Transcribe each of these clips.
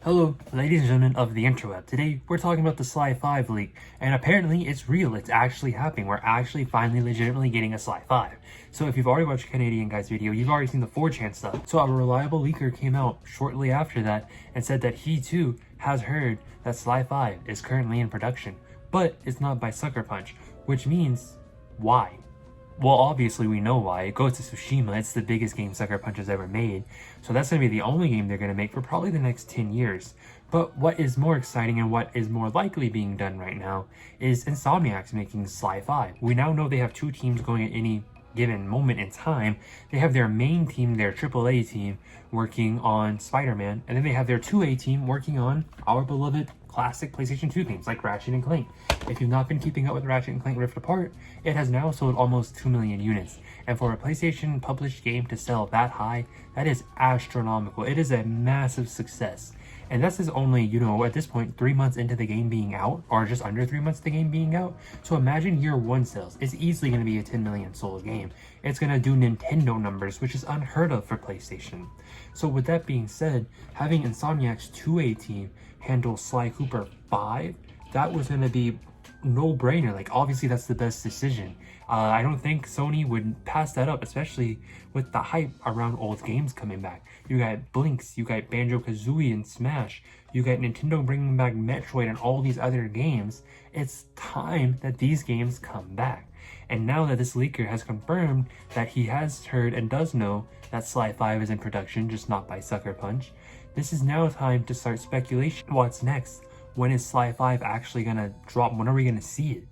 Hello, ladies and gentlemen of the interweb. Today, we're talking about the Sly 5 leak, and apparently it's real. It's actually happening. We're actually finally legitimately getting a Sly 5. So if you've already watched Canadian Guy's video, you've already seen the 4chan stuff. So a reliable leaker came out shortly after that and said that he too has heard that Sly 5 is currently in production, but it's not by Sucker Punch, which means why? Well, obviously we know why. It goes to Tsushima. It's the biggest game Sucker Punch has ever made. So that's going to be the only game they're going to make for probably the next 10 years. But what is more exciting and what is more likely being done right now is Insomniac's making Sly 5. We now know they have two teams going at any given moment in time. They have their main team, their AAA team, working on Spider-Man, and then they have their 2A team working on our beloved classic PlayStation 2 games like Ratchet and Clank. If you've not been keeping up with Ratchet and Clank Rift Apart, it has now sold almost 2 million units. And for a PlayStation published game to sell that high, that is astronomical. It is a massive success. And this is only, at this point, 3 months into the game being out, or just under 3 months the game being out. So imagine year one sales. It's easily going to be a 10 million sold game. It's going to do Nintendo numbers, which is unheard of for PlayStation. So with that being said, having Insomniac's 2A team handle Sly Cooper 5, that was going to be no-brainer. Like, obviously that's the best decision. I don't think Sony would pass that up, especially with the hype around old games coming back. You got Blinks, you got Banjo-Kazooie and Smash, you got Nintendo bringing back Metroid and all these other games. It's time that these games come back. And now that this leaker has confirmed that he has heard and does know that Sly 5 is in production, just not by Sucker Punch, this is now time to start speculation. What's next? When is Sly 5 actually gonna drop? When are we gonna see it?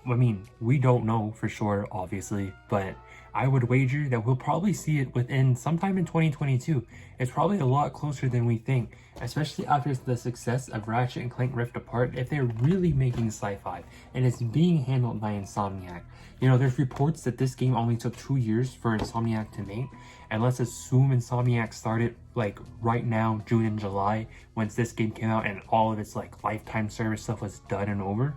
I mean, we don't know for sure, obviously, but I would wager that we'll probably see it within sometime in 2022. It's probably a lot closer than we think, especially after the success of Ratchet and Clank Rift Apart. If they're really making Sly 5 and it's being handled by Insomniac, there's reports that this game only took 2 years for Insomniac to make, and let's assume Insomniac started like right now, June and July, once this game came out and all of its like lifetime service stuff was done and over.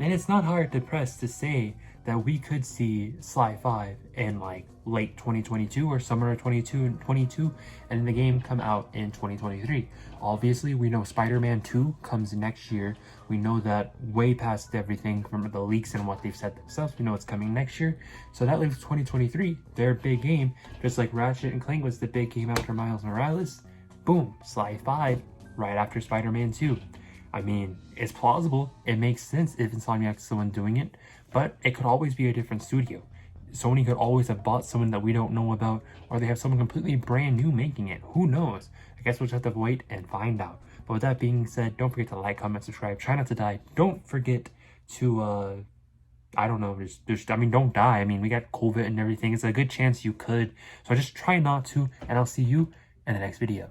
And it's not hard to press to say that we could see Sly 5 in like late 2022 or summer of 2022 and then the game come out in 2023. Obviously, we know Spider-Man 2 comes next year. We know that way past everything from the leaks and what they've said themselves. We know it's coming next year. So that leaves 2023, their big game, just like Ratchet and Clank was the big game after Miles Morales. Boom, Sly 5 right after Spider-Man 2. I mean, it's plausible. It makes sense if Insomniac's the one doing it, but it could always be a different studio. Sony could always have bought someone that we don't know about, or they have someone completely brand new making it. Who knows? I guess we'll just have to wait and find out. But with that being said, don't forget to like, comment, subscribe, try not to die. Don't forget to, I don't know, don't die. I mean, we got COVID and everything. It's a good chance you could. So just try not to, and I'll see you in the next video.